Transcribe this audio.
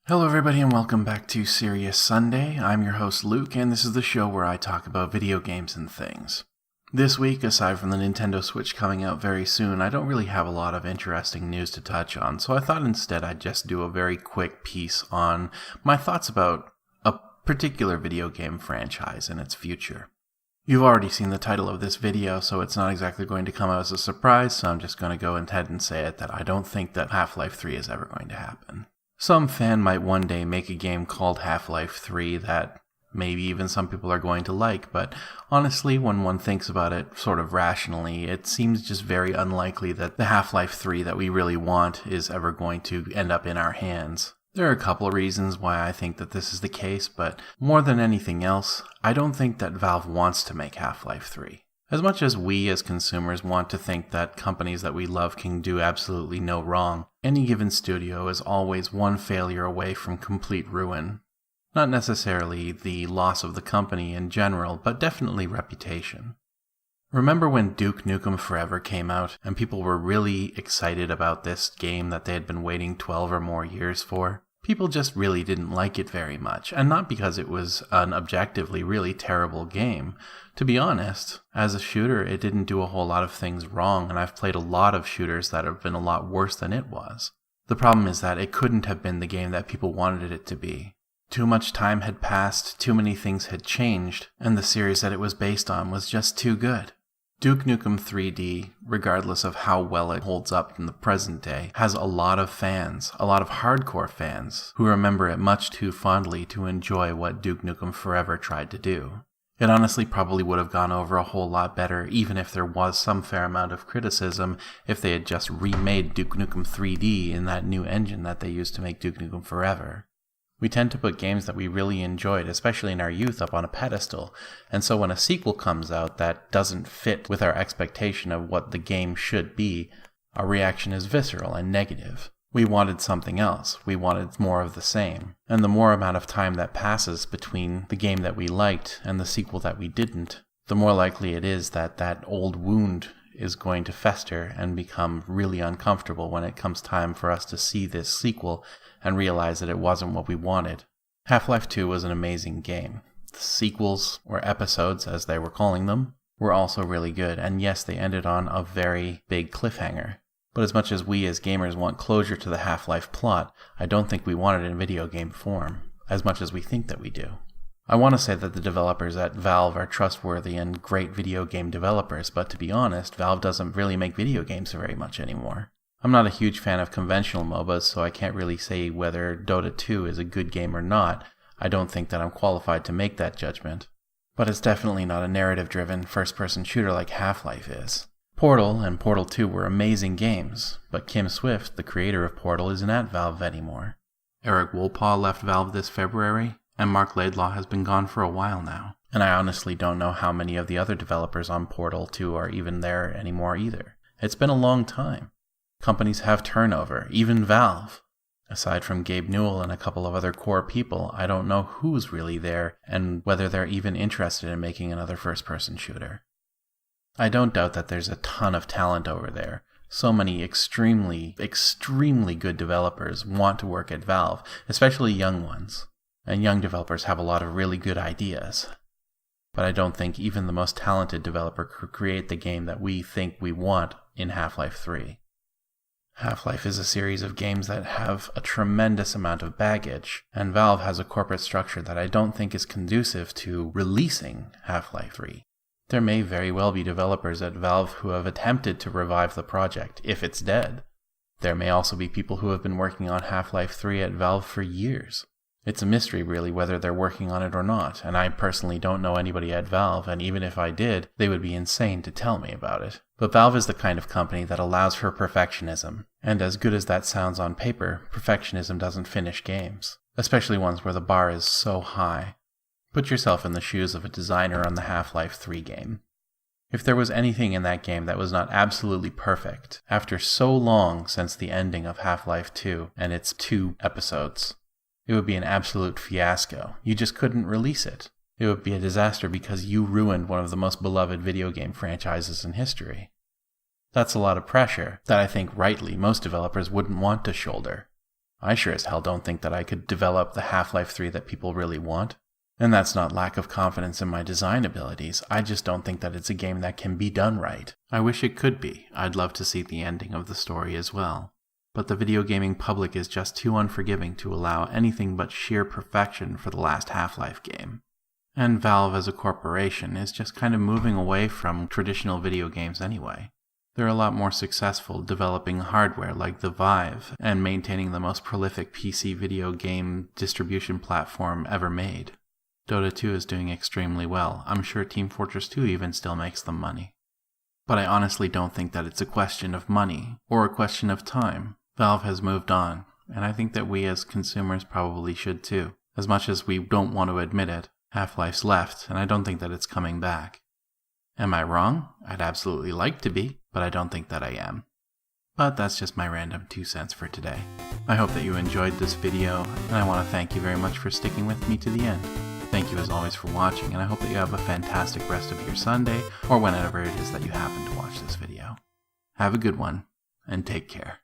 Hello everybody and welcome back to Serious Sunday. I'm your host Luke and this is the show where I talk about video games and things. This week, aside from the Nintendo Switch coming out very soon, I don't really have a lot of interesting news to touch on, so I thought instead I'd just do a very quick piece on my thoughts about a particular video game franchise and its future. You've already seen the title of this video, so it's not exactly going to come out as a surprise, so I'm just going to go ahead and say it that I don't think that Half-Life 3 is ever going to happen. Some fan might one day make a game called Half-Life 3 that maybe even some people are going to like, but honestly, when one thinks about it sort of rationally, it seems just very unlikely that the Half-Life 3 that we really want is ever going to end up in our hands. There are a couple of reasons why I think that this is the case, but more than anything else, I don't think that Valve wants to make Half-Life 3. As much as we as consumers want to think that companies that we love can do absolutely no wrong, any given studio is always one failure away from complete ruin. Not necessarily the loss of the company in general, but definitely reputation. Remember when Duke Nukem Forever came out, and people were really excited about this game that they had been waiting 12 or more years for? People just really didn't like it very much, and not because it was an objectively really terrible game. To be honest, as a shooter, it didn't do a whole lot of things wrong, and I've played a lot of shooters that have been a lot worse than it was. The problem is that it couldn't have been the game that people wanted it to be. Too much time had passed, too many things had changed, and the series that it was based on was just too good. Duke Nukem 3D, regardless of how well it holds up in the present day, has a lot of fans, a lot of hardcore fans, who remember it much too fondly to enjoy what Duke Nukem Forever tried to do. It honestly probably would have gone over a whole lot better, even if there was some fair amount of criticism, if they had just remade Duke Nukem 3D in that new engine that they used to make Duke Nukem Forever. We tend to put games that we really enjoyed, especially in our youth, up on a pedestal, and so when a sequel comes out that doesn't fit with our expectation of what the game should be, our reaction is visceral and negative. We wanted something else, we wanted more of the same, and the more amount of time that passes between the game that we liked and the sequel that we didn't, the more likely it is that that old wound is going to fester and become really uncomfortable when it comes time for us to see this sequel and realize that it wasn't what we wanted. Half-Life 2 was an amazing game. The sequels, or episodes as they were calling them, were also really good, and yes, they ended on a very big cliffhanger. But as much as we as gamers want closure to the Half-Life plot, I don't think we want it in video game form, as much as we think that we do. I want to say that the developers at Valve are trustworthy and great video game developers, but to be honest, Valve doesn't really make video games very much anymore. I'm not a huge fan of conventional MOBAs, so I can't really say whether Dota 2 is a good game or not. I don't think that I'm qualified to make that judgment. But it's definitely not a narrative-driven, first-person shooter like Half-Life is. Portal and Portal 2 were amazing games, but Kim Swift, the creator of Portal, isn't at Valve anymore. Eric Wolpaw left Valve this February, and Mark Laidlaw has been gone for a while now. And I honestly don't know how many of the other developers on Portal 2 are even there anymore either. It's been a long time. Companies have turnover, even Valve. Aside from Gabe Newell and a couple of other core people, I don't know who's really there and whether they're even interested in making another first-person shooter. I don't doubt that there's a ton of talent over there. So many extremely, extremely good developers want to work at Valve, especially young ones. And young developers have a lot of really good ideas. But I don't think even the most talented developer could create the game that we think we want in Half-Life 3. Half-Life is a series of games that have a tremendous amount of baggage, and Valve has a corporate structure that I don't think is conducive to releasing Half-Life 3. There may very well be developers at Valve who have attempted to revive the project, if it's dead. There may also be people who have been working on Half-Life 3 at Valve for years. It's a mystery, really, whether they're working on it or not, and I personally don't know anybody at Valve, and even if I did, they would be insane to tell me about it. But Valve is the kind of company that allows for perfectionism, and as good as that sounds on paper, perfectionism doesn't finish games, especially ones where the bar is so high. Put yourself in the shoes of a designer on the Half-Life 3 game. If there was anything in that game that was not absolutely perfect, after so long since the ending of Half-Life 2 and its 2 episodes, it would be an absolute fiasco. You just couldn't release it. It would be a disaster because you ruined one of the most beloved video game franchises in history. That's a lot of pressure that I think rightly most developers wouldn't want to shoulder. I sure as hell don't think that I could develop the Half-Life 3 that people really want. And that's not lack of confidence in my design abilities, I just don't think that it's a game that can be done right. I wish it could be. I'd love to see the ending of the story as well. But the video gaming public is just too unforgiving to allow anything but sheer perfection for the last Half-Life game. And Valve as a corporation is just kind of moving away from traditional video games anyway. They're a lot more successful developing hardware like the Vive and maintaining the most prolific PC video game distribution platform ever made. Dota 2 is doing extremely well. I'm sure Team Fortress 2 even still makes them money. But I honestly don't think that it's a question of money or a question of time. Valve has moved on, and I think that we as consumers probably should too. As much as we don't want to admit it, Half-Life's left, and I don't think that it's coming back. Am I wrong? I'd absolutely like to be, but I don't think that I am. But that's just my random 2 cents for today. I hope that you enjoyed this video, and I want to thank you very much for sticking with me to the end. Thank you as always for watching, and I hope that you have a fantastic rest of your Sunday, or whenever it is that you happen to watch this video. Have a good one, and take care.